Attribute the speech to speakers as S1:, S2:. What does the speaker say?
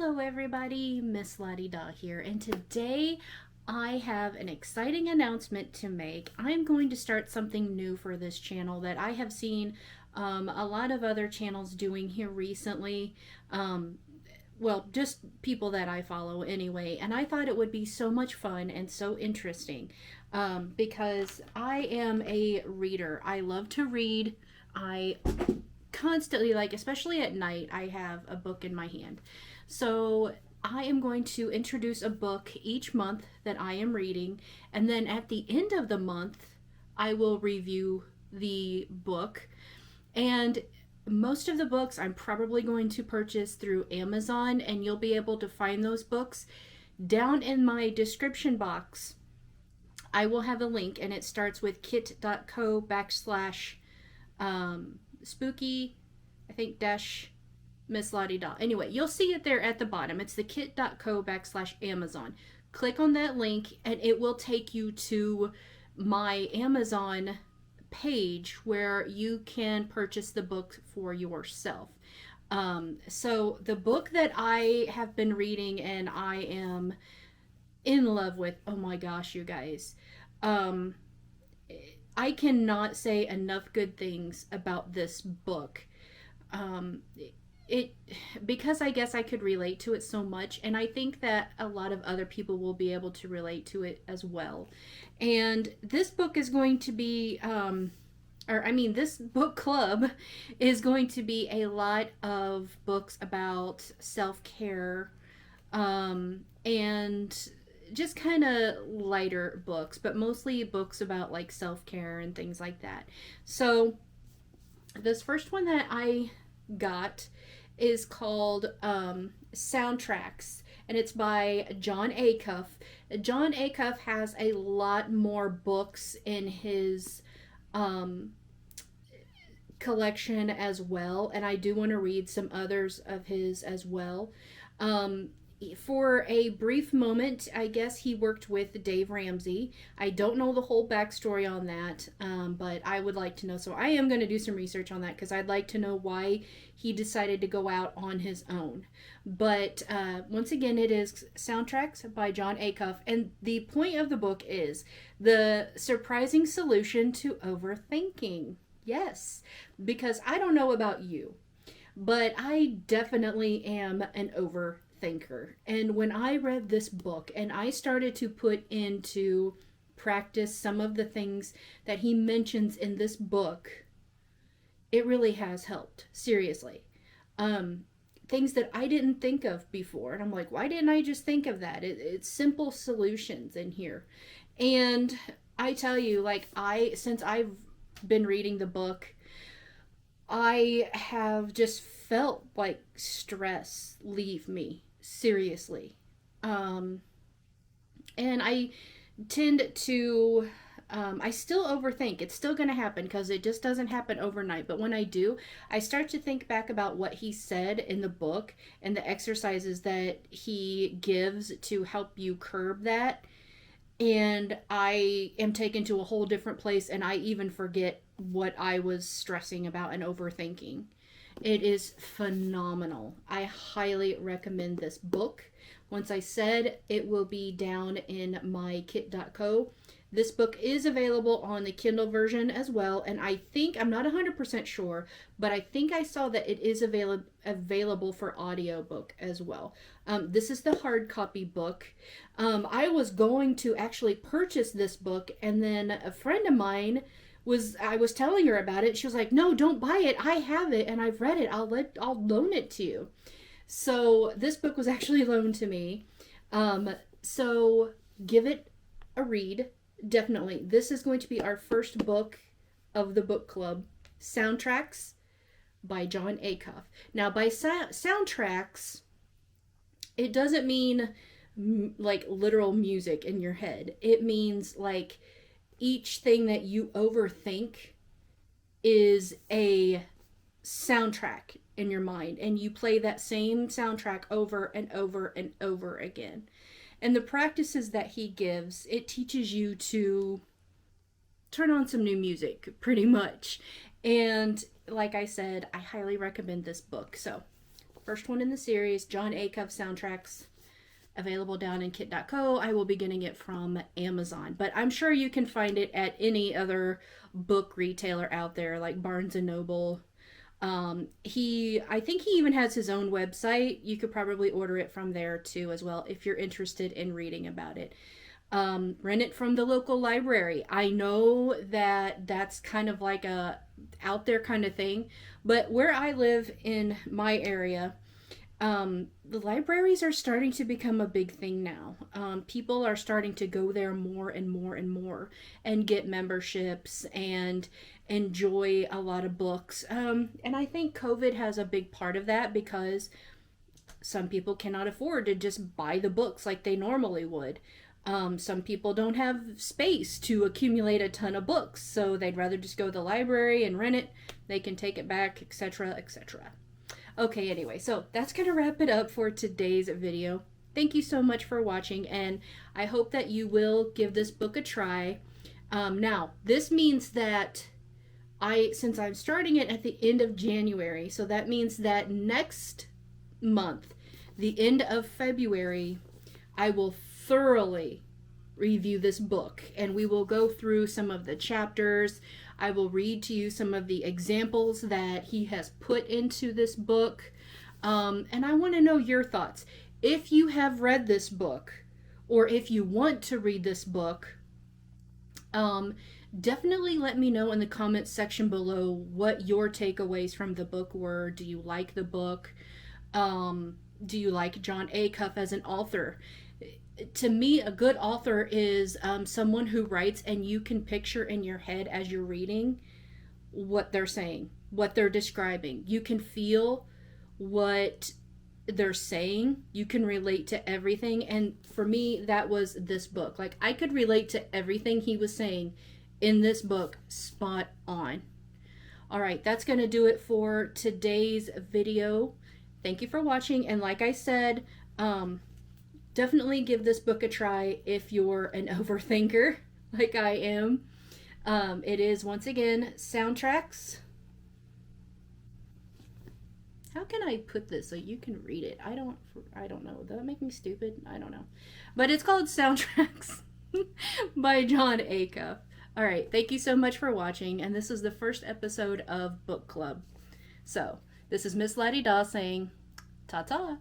S1: Hello everybody, Miss Lottie Daw here, and today I have an exciting announcement to make. I'm going to start something new for this channel that I have seen a lot of other channels doing here recently. Well, just people that I follow anyway, and I thought it would be so much fun and so interesting because I am a reader. I love to read. I constantly, like, especially at night, I have a book in my hand. So I am going to introduce a book each month that I am reading, and then at the end of the month, I will review the book. And most of the books I'm probably going to purchase through Amazon, and you'll be able to find those books down in my description box. I will have a link, and it starts with kit.co backslash spooky, I think, dash Miss Lottie Daw. Anyway, you'll see it there at the bottom. It's the kit.co backslash Amazon. Click on that link and it will take you to my Amazon page where you can purchase the book for yourself. So the book that I have been reading and I am in love with, oh my gosh, you guys. I cannot say enough good things about this book. It because I guess I could relate to it so much, and I think that a lot of other people will be able to relate to it as well. And this book is going to be this book club is going to be a lot of books about self-care, and just kind of lighter books, but mostly books about like self-care and things like that. So this first one that I got is called Soundtracks, and it's by Jon Acuff. Jon Acuff has a lot more books in his collection as well, and I do want to read some others of his as well. For a brief moment, I guess he worked with Dave Ramsey. I don't know the whole backstory on that, but I would like to know. So I am going to do some research on that because I'd like to know why he decided to go out on his own. But once again, it is Soundtracks by Jon Acuff. And the point of the book is the surprising solution to overthinking. Yes, because I don't know about you, but I definitely am an overthinker. And when I read this book and I started to put into practice some of the things that he mentions in this book, it really has helped. Seriously. Things that I didn't think of before. And I'm like, why didn't I just think of that? It's simple solutions in here. And I tell you, like, since I've been reading the book, I have just felt like stress leave me, seriously. And I tend to, I still overthink. It's still going to happen because it just doesn't happen overnight. But when I do, I start to think back about what he said in the book and the exercises that he gives to help you curb that. And I am taken to a whole different place, and I even forget what I was stressing about and overthinking. It is phenomenal. I highly recommend this book. Once I said, it will be down in my kit.co. This book is available on the Kindle version as well, and I think, I'm not 100% sure, but I think I saw that it is available for audiobook as well. This is the hard copy book. I was going to actually purchase this book, and then a friend of mine I was telling her about it. She was like, "No, don't buy it. I have it and I've read it. I'll loan it to you." So this book was actually loaned to me. So give it a read. Definitely. This is going to be our first book of the book club, Soundtracks by Jon Acuff. Now, by soundtracks, it doesn't mean like literal music in your head. It means like each thing that you overthink is a soundtrack in your mind, and you play that same soundtrack over and over and over again. And the practices that he gives, it teaches you to turn on some new music, pretty much. And like I said, I highly recommend this book. So First one in the series, Jon Acuff Soundtracks, available down in kit.co. I will be getting it from Amazon, but I'm sure you can find it at any other book retailer out there, like Barnes and Noble. I think he even has his own website. You could probably order it from there too, as well, if you're interested in reading about it. Rent it from the local library. I know that that's kind of like a out there kind of thing, but where I live in my area, the libraries are starting to become a big thing now. People are starting to go there more and more and more and get memberships and enjoy a lot of books. And I think COVID has a big part of that, because some people cannot afford to just buy the books like they normally would. Some people don't have space to accumulate a ton of books, so they'd rather just go to the library and rent it. They can take it back, etc., etc. Okay, anyway, so that's going to wrap it up for today's video. Thank you so much for watching, and I hope that you will give this book a try. Now, this means that since I'm starting it at the end of January, so that means that next month, the end of February, I will thoroughly review this book, and we will go through some of the chapters. I will read to you some of the examples that he has put into this book, and I want to know your thoughts. If you have read this book, or if you want to read this book, definitely let me know in the comments section below what your takeaways from the book were. Do you like the book? Do you like Jon Acuff as an author? To me, a good author is someone who writes and you can picture in your head as you're reading what they're saying, what they're describing. You can feel what they're saying. You can relate to everything. And for me, that was this book. Like, I could relate to everything he was saying in this book, spot on. All right, that's going to do it for today's video. Thank you for watching. And like I said, definitely give this book a try if you're an overthinker like I am. It is, once again, Soundtracks. How can I put this so you can read it? I don't know. Does that make me stupid? I don't know. But it's called Soundtracks by Jon Acuff. All right, thank you so much for watching, and this is the first episode of Book Club. So, this is Miss Laddie Daw saying ta-ta.